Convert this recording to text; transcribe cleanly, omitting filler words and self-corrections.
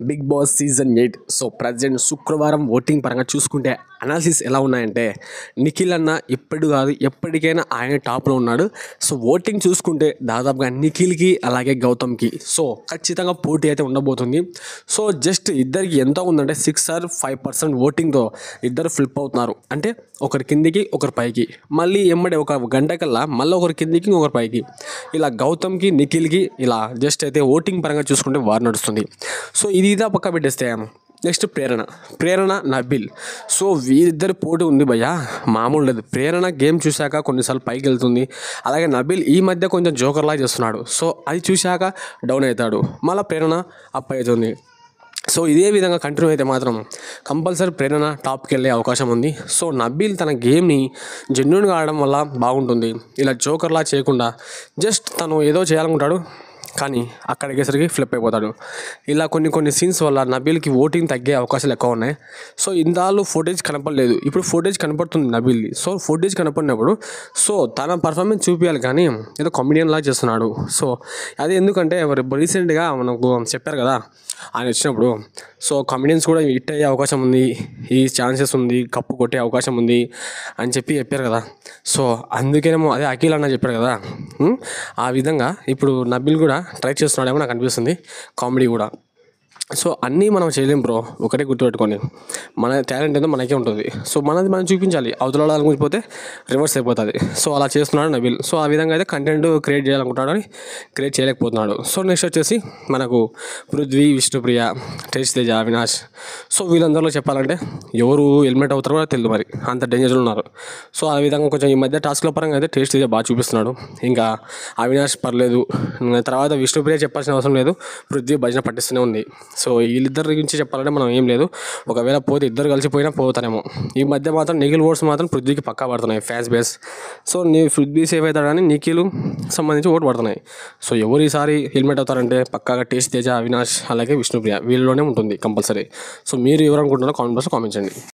Big Boss season 8 so present శుక్రవారం voting పరంగా చూసుకుంటే అనాలిసిస్ ఎలా ఉన్నాయంటే నిఖిల్ అన్న ఇప్పుడు కాదు ఎప్పటికైనా ఆయన టాప్లో ఉన్నాడు. సో ఓటింగ్ చూసుకుంటే దాదాపుగా నిఖిల్కి అలాగే గౌతమ్కి సో ఖచ్చితంగా పోటీ అయితే ఉండబోతుంది. సో జస్ట్ ఇద్దరికి ఎంత ఉందంటే 6 or 5% ఓటింగ్తో ఇద్దరు ఫ్లిప్ అవుతున్నారు. అంటే ఒకరి కిందికి ఒకరి పైకి, మళ్ళీ ఎమ్మడే ఒక గంట కల్లా మళ్ళీ ఒకరి కిందికి ఒకరి పైకి, ఇలా గౌతమ్కి నిఖిల్కి ఇలా జస్ట్ అయితే ఓటింగ్ పరంగా చూసుకుంటే వారు నడుస్తుంది. సో ఇది ఇదా పక్క పెట్టేస్తే నెక్స్ట్ ప్రేరణ నబిల్. సో వీరిద్దరి పోటీ ఉంది భయ్యా, మామూలు లేదు. ప్రేరణ గేమ్ చూశాక కొన్నిసార్లు పైకి వెళ్తుంది, అలాగే నబిల్ ఈ మధ్య కొంచెం జోకర్లా చేస్తున్నాడు. సో అది చూశాక డౌన్ అవుతాడు, మళ్ళీ ప్రేరణ అప్ అవుతుంది. సో ఇదే విధంగా కంటిన్యూ అయితే మాత్రం కంపల్సరీ ప్రేరణ టాప్కి వెళ్ళే అవకాశం ఉంది. సో నబీల్ తన గేమ్ని జెన్యూన్గా ఆడడం వల్ల బాగుంటుంది. ఇలా జోకర్లా చేయకుండా జస్ట్ తను ఏదో చేయాలనుకుంటాడు కానీ అక్కడికేసరికి ఫ్లిప్ అయిపోతాడు. ఇలా కొన్ని సీన్స్ వల్ల నబీల్కి ఓటింగ్ తగ్గే అవకాశాలు ఎక్కువ ఉన్నాయి. సో ఇందాలు ఫుటేజ్ కనపడలేదు, ఇప్పుడు ఫుటేజ్ కనపడుతుంది నబీల్ది. సో ఫుటేజ్ కనపడినప్పుడు సో తన పర్ఫార్మెన్స్ చూపించాలి కానీ ఏదో కామెడియన్ లాగా చేస్తున్నాడు. సో అది ఎందుకంటే రీసెంట్గా మనకు చెప్పారు కదా ఆయన వచ్చినప్పుడు, సో కామెడియన్స్ కూడా హిట్ అయ్యే అవకాశం ఉంది, ఈ ఛాన్సెస్ ఉంది, కప్పు కొట్టే అవకాశం ఉంది అని చెప్పారు కదా. సో అందుకేనేమో అదే అఖిల్ అన్న చెప్పాడు కదా, ఆ విధంగా ఇప్పుడు నబీల్ కూడా ట్రై చేస్తున్నాడేమో నాకు అనిపిస్తుంది, కామెడీ కూడా. సో అన్నీ మనం చేయలేం బ్రో, ఒకటే గుర్తుపెట్టుకొని మన టాలెంట్ ఏదో మనకే ఉంటుంది. సో మనది మనం చూపించాలి, అవతల అనుకుపోతే రివర్స్ అయిపోతుంది. సో అలా చేస్తున్నాడు నబీల్. సో ఆ విధంగా అయితే కంటెంట్ క్రియేట్ చేయాలనుకుంటాడు అని క్రియేట్ చేయలేకపోతున్నాడు. సో నెక్స్ట్ వచ్చేసి మనకు పృథ్వీ, విష్ణుప్రియ, తేజ్, అవినాష్. సో వీళ్ళందరిలో చెప్పాలంటే ఎవరు ఎలిమినేట్ అవుతారో కూడా తెలియదు, మరి అంత డేంజర్లు ఉన్నారు. సో ఆ విధంగా కొంచెం ఈ మధ్య టాస్క్ల పరంగా అయితే తేజ్ బాగా చూపిస్తున్నాడు. ఇంకా అవినాష్ పర్లేదు, తర్వాత విష్ణుప్రియ చెప్పాల్సిన అవసరం లేదు, పృథ్వీ భజన పట్టిస్తూనే ఉంది. సో వీళ్ళిద్దరి గురించి చెప్పాలంటే మనం ఏం లేదు, ఒకవేళ పోతే ఇద్దరు కలిసిపోయినా పోతానేమో. ఈ మధ్య మాత్రం నిఖిల్ ఓట్స్ మాత్రం పృథ్వీకి పక్కా పడుతున్నాయి fans base. So Prithvi save అవుతాడని నిఖిల్ సంబంధించి ఓటు పడుతున్నాయి. సో ఎవరు ఈసారి హెల్మెట్ అవుతారంటే పక్కాగా తేజ్, అవినాష్ అలాగే విష్ణుప్రియ వీళ్ళలోనే ఉంటుంది కంపల్సరీ. సో మీరు ఎవరు అనుకుంటున్నారో కామెంట్ బాక్స్లో కామెంట్ చేయండి.